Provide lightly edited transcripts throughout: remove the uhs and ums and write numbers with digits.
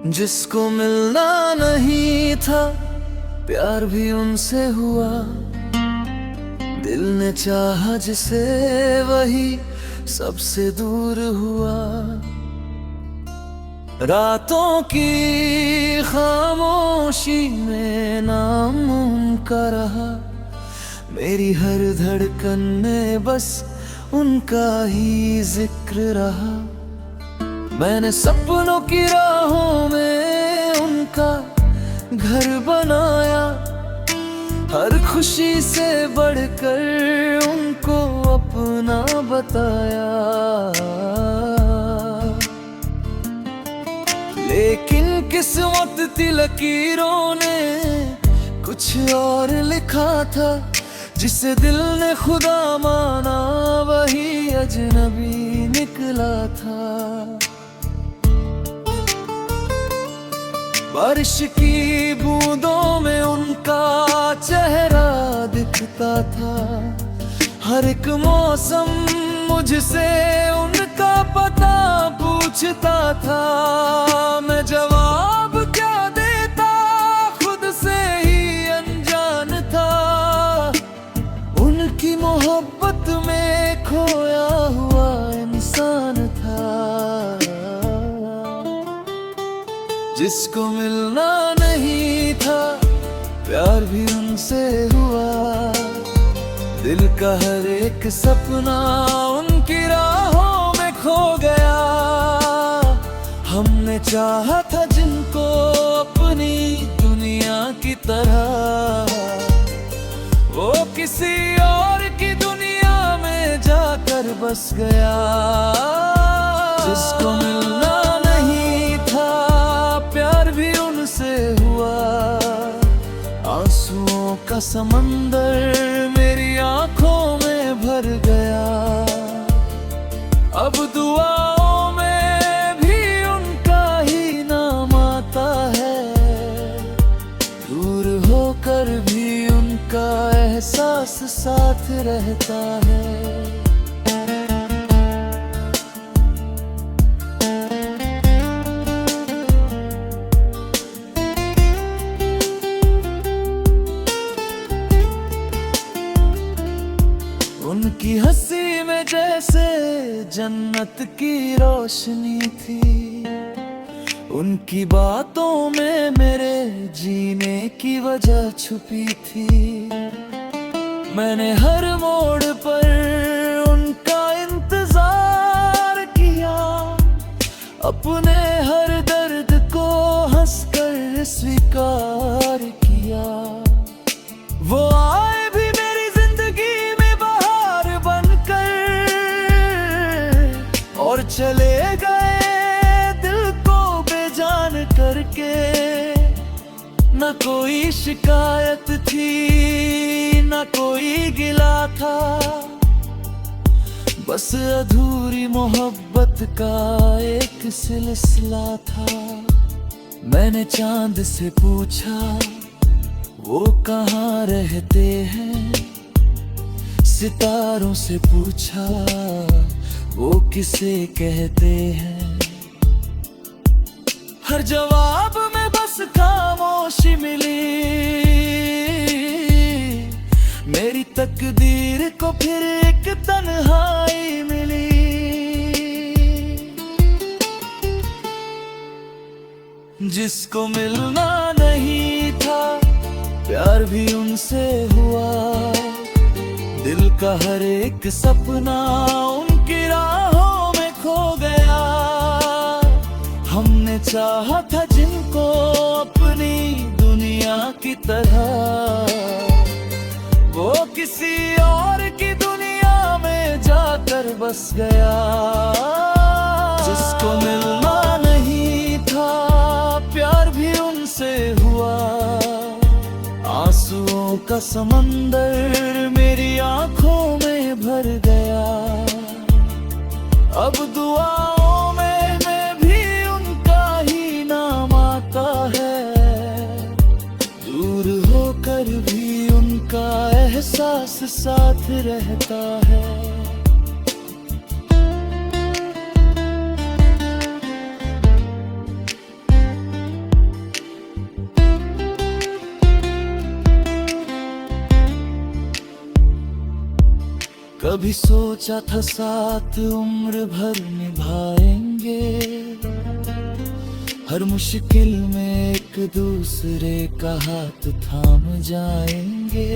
जिसको मिलना नहीं था प्यार भी उनसे हुआ। दिल ने चाहा जिसे वही सबसे दूर हुआ। रातों की खामोशी में नाम उनका रहा। मेरी हर धड़कन में बस उनका ही जिक्र रहा। मैंने सपनों की राहों में उनका घर बनाया। हर खुशी से बढ़कर उनको अपना बताया। लेकिन किस्मत की लकीरों ने कुछ और लिखा था। जिसे दिल ने खुदा माना वही अजनबी निकला था। बारिश की बूंदों में उनका चेहरा दिखता था। हर एक मौसम मुझसे उनका पता पूछता था। मैं जवाब क्या देता खुद से ही अनजान था। उनकी मोहब्बत में खोया हुआ इंसान था। जिसको मिलना नहीं था प्यार भी उनसे हुआ। दिल का हर एक सपना उनकी राहों में खो गया। हमने चाहा था जिनको अपनी दुनिया की तरह, वो किसी और की दुनिया में जाकर बस गया। जिसको मिलना नहीं था प्यार भी उनसे हुआ। आंसुओं का समंदर मेरी आंखों में भर गया। अब दुआओं में भी उनका ही नाम आता है। दूर होकर भी उनका एहसास साथ रहता है। उनकी हंसी में जैसे जन्नत की रोशनी थी। उनकी बातों में मेरे जीने की वजह छुपी थी। मैंने हर मोड़ पर उनका इंतजार किया। अपने हर दर्द को हंसकर स्वीकार किया। वो आए भी मेरी जिंदगी में बहार बनकर और चले गए दिल को बेजान करके। न कोई शिकायत थी न कोई गिला था। बस अधूरी मोहब्बत का एक सिलसिला था। मैंने चांद से पूछा वो कहाँ रहते हैं। सितारों से पूछा वो किसे कहते हैं। हर जवाब में बस खामोशी मिली। मेरी तकदीर को फिर एक तन्हाई मिली। जिसको मिलना नहीं था प्यार भी उनसे हुआ। दिल का हर एक सपना उनकी राहों में खो गया। हमने चाहा था जिनको अपनी दुनिया की तरह, वो किसी और की दुनिया में जाकर बस गया। जिसको मिलना नहीं था प्यार भी उनसे हुआ। आंसुओं का समंदर मेरी आंखों में भर गया। अब दुआओं में भी उनका ही नाम आता है। दूर होकर भी उनका एहसास साथ रहता है। कभी सोचा था साथ उम्र भर निभाएंगे, हर मुश्किल में एक दूसरे का हाथ थाम जाएंगे।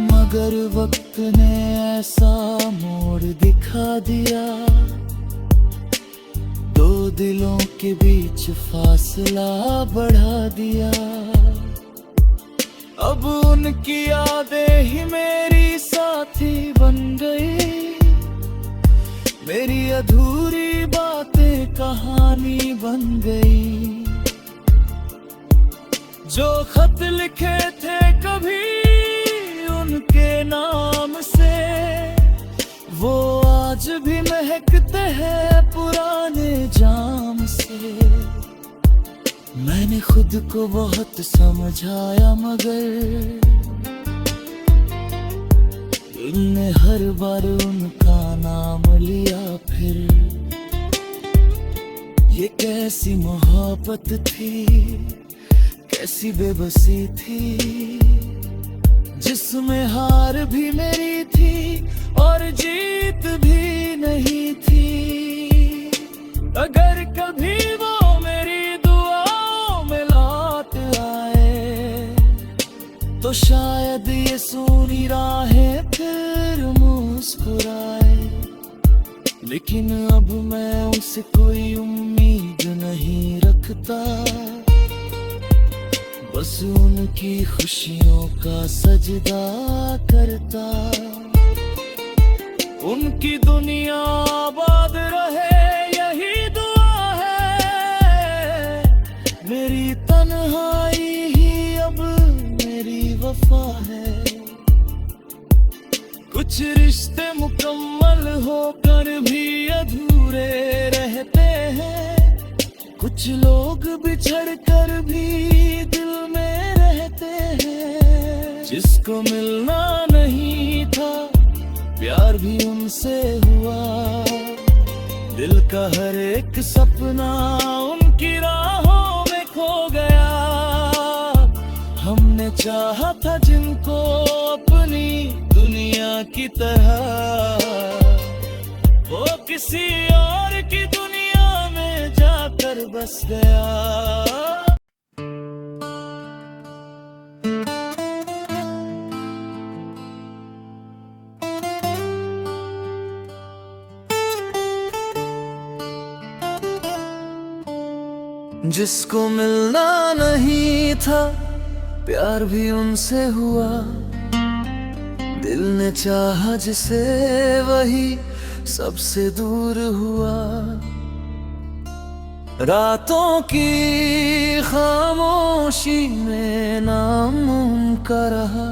मगर वक्त ने ऐसा मोड़ दिखा दिया, दो दिलों के बीच फासला बढ़ा दिया। अब उनकी यादें ही मेरी साथी बन गई, मेरी अधूरी बातें कहानी बन गई। जो खत लिखे थे कभी उनके नाम से, वो आज भी महकते हैं पुराने जाम से। मैंने खुद को बहुत समझाया मगर तुमने हर बार उनका नाम लिया फिर। ये कैसी मोहब्बत थी, कैसी बेबसी थी, जिसमें हार भी मेरी थी और जीत भी नहीं थी। अगर कभी वो मेरी दुआओं में लौट आए, तो शायद ये सूनी राहें फिर मुस्कुराए। लेकिन अब मैं उनसे कोई उम्मीद नहीं रखता, बस उनकी खुशियों का सजदा करता। उनकी दुनिया आबाद रहे यही दुआ है, मेरी तन्हाई ही अब मेरी वफा है। कुछ रिश्ते मुकम्मल होकर भी अधूरे रहते हैं, कुछ लोग बिछड़ कर भी दिल में रहते हैं। जिसको मिलना नहीं था प्यार भी उनसे हुआ, दिल का हर एक सपना उनकी राहों में खो गया। हमने चाहा था जिनको अपनी दुनिया की तरह, वो किसी और की दुनिया में जाकर बस गया। जिसको मिलना नहीं था प्यार भी उनसे हुआ, दिल ने चाहा जिसे वही सबसे दूर हुआ। रातों की खामोशी में नाम उनका रहा,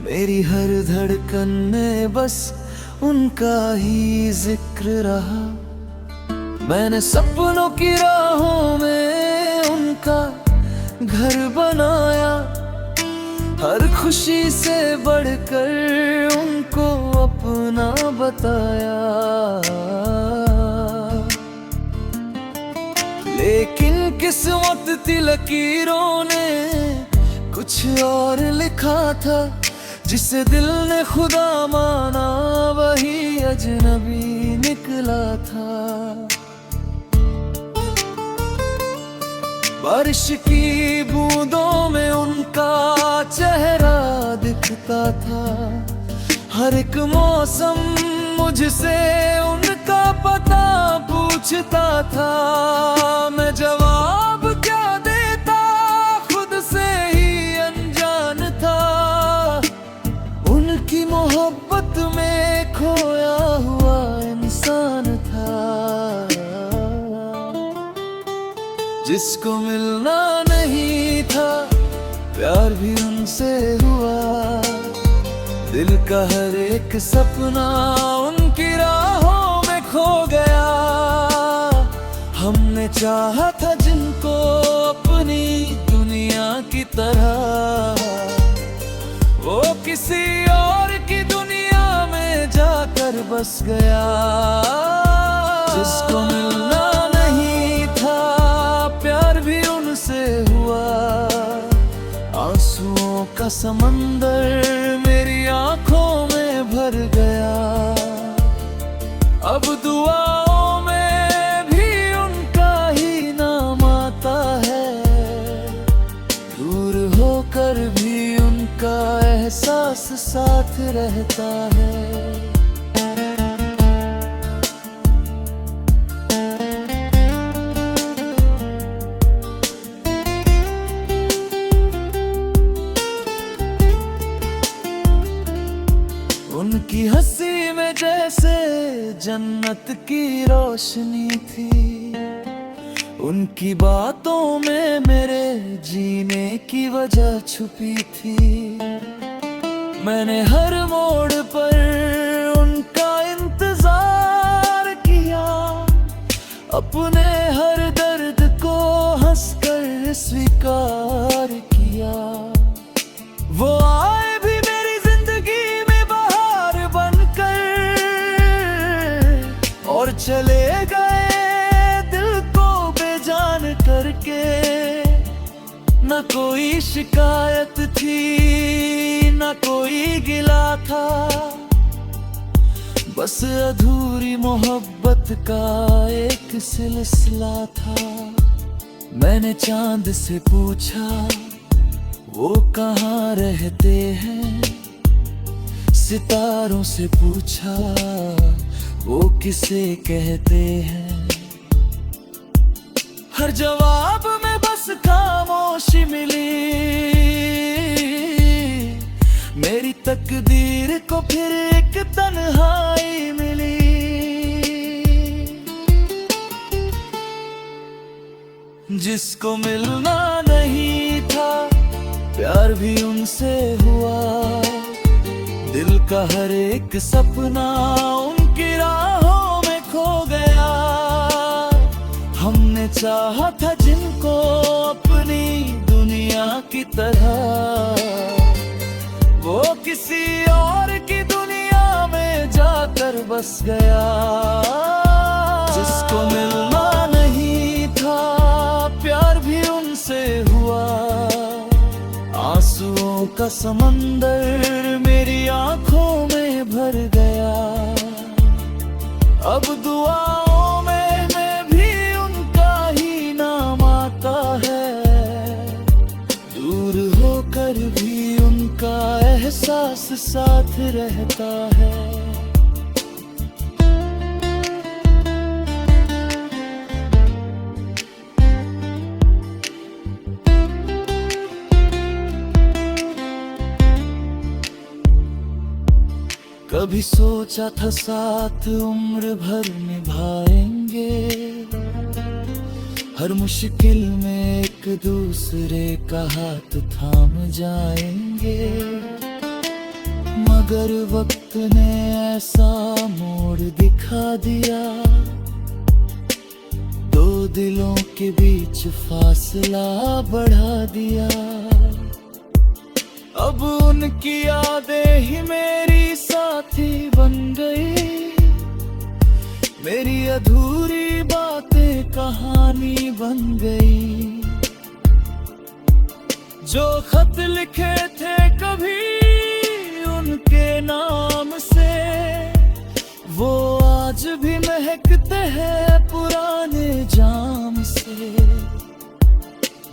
मेरी हर धड़कन में बस उनका ही जिक्र रहा। मैंने सपनों की राहों में उनका घर बनाया, हर खुशी से बढ़कर उनको अपना बताया। लेकिन किस्मत की लकीरों ने कुछ और लिखा था, जिसे दिल ने खुदा माना वही अजनबी निकला था। बारिश की बूंदों में उनका चेहरा दिखता था, हर एक मौसम मुझसे उनका पता पूछता था। मैं जवाब क्या देता खुद से ही अनजान था, उनकी मोहब्बत में खोया हुआ इंसान था। जिसको मिलना नहीं था प्यार भी उनसे हुआ, दिल का हर एक सपना उनकी राहों में खो गया। हमने चाहा था जिनको अपनी दुनिया की तरह, वो किसी और की दुनिया में जाकर बस गया। जिसको मिलना नहीं था प्यार भी उनसे हुआ, आंसुओं का समंदर मेरी आंखों में साथ रहता है। उनकी हंसी में जैसे जन्नत की रोशनी थी, उनकी बातों में मेरे जीने की वजह छुपी थी। मैंने हर मोड़ पर उनका इंतजार किया, अपने हर दर्द को हंसकर स्वीकार किया। वो आए भी मेरी जिंदगी में बहार बनकर, और चले गए करके। न कोई शिकायत थी, न कोई गिला था, बस अधूरी मोहब्बत का एक सिलसिला था। मैंने चांद से पूछा वो कहाँ रहते हैं, सितारों से पूछा वो किसे कहते हैं। हर जवाब में बस खामोशी मिली, मेरी तकदीर को फिर एक तन्हाई मिली। जिसको मिलना नहीं था, प्यार भी उनसे हुआ। दिल का हर एक सपना उनकी राहों में खो गया। हमने चाहा था जिनको अपनी दुनिया की तरह, वो किसी और की दुनिया में जाकर बस गया। जिसको मिलना नहीं था, प्यार भी उनसे हुआ। आंसुओं का समंदर मेरी आंखों में भर गया। अब दुआओं में भी उनका एहसास साथ रहता है। कभी सोचा था साथ उम्र भर निभाएंगे, हर मुश्किल में एक दूसरे का हाथ थाम जाएंगे। मगर वक्त ने ऐसा मोड़ दिखा दिया, दो दिलों के बीच फासला बढ़ा दिया। अब उनकी यादें ही मेरी साथी बन गई, मेरी अधूरी बातें कहानी बन गई। जो खत लिखे थे कभी उनके नाम से, वो आज भी महकते हैं पुराने जाम से।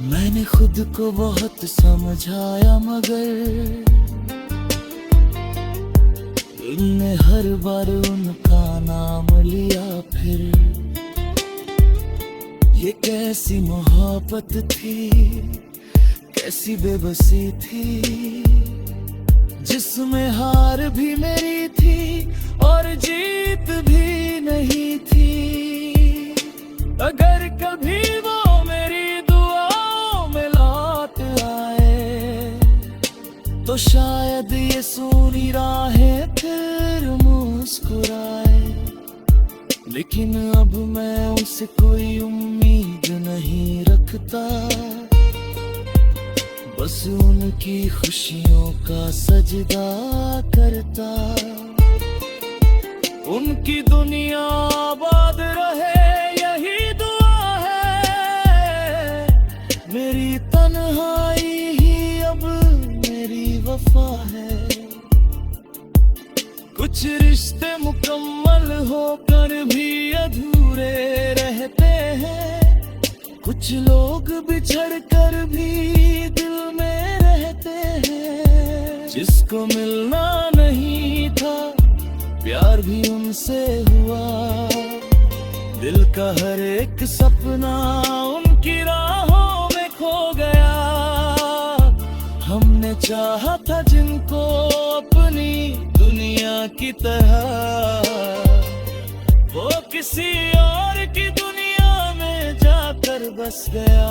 मैंने खुद को बहुत समझाया, मगर इनने हर बार उनका नाम लिया। फिर ये कैसी मोहब्बत थी, कैसी बेबसी थी, जिसमें हार भी मेरी थी और जीत भी नहीं थी। अगर कभी वो मेरी दुआओं में लौट आए, तो शायद ये सूनी राहें फिर मुस्कुराए। लेकिन अब मैं उनसे कोई उम्मीद नहीं रखता, बस उनकी खुशियों का सजदा करता। उनकी दुनिया आबाद रहे यही दुआ है, मेरी तन्हाई ही अब मेरी वफा है। कुछ रिश्ते मुकम्मल होकर भी अधूरे रहते हैं, कुछ लोग बिछड़ कर भी दिल में रहते हैं। जिसको मिलना उनसे हुआ। दिल का हर एक सपना उनकी राहों में खो गया। हमने चाहा था जिनको अपनी दुनिया की तरह, वो किसी और की दुनिया में जाकर बस गया।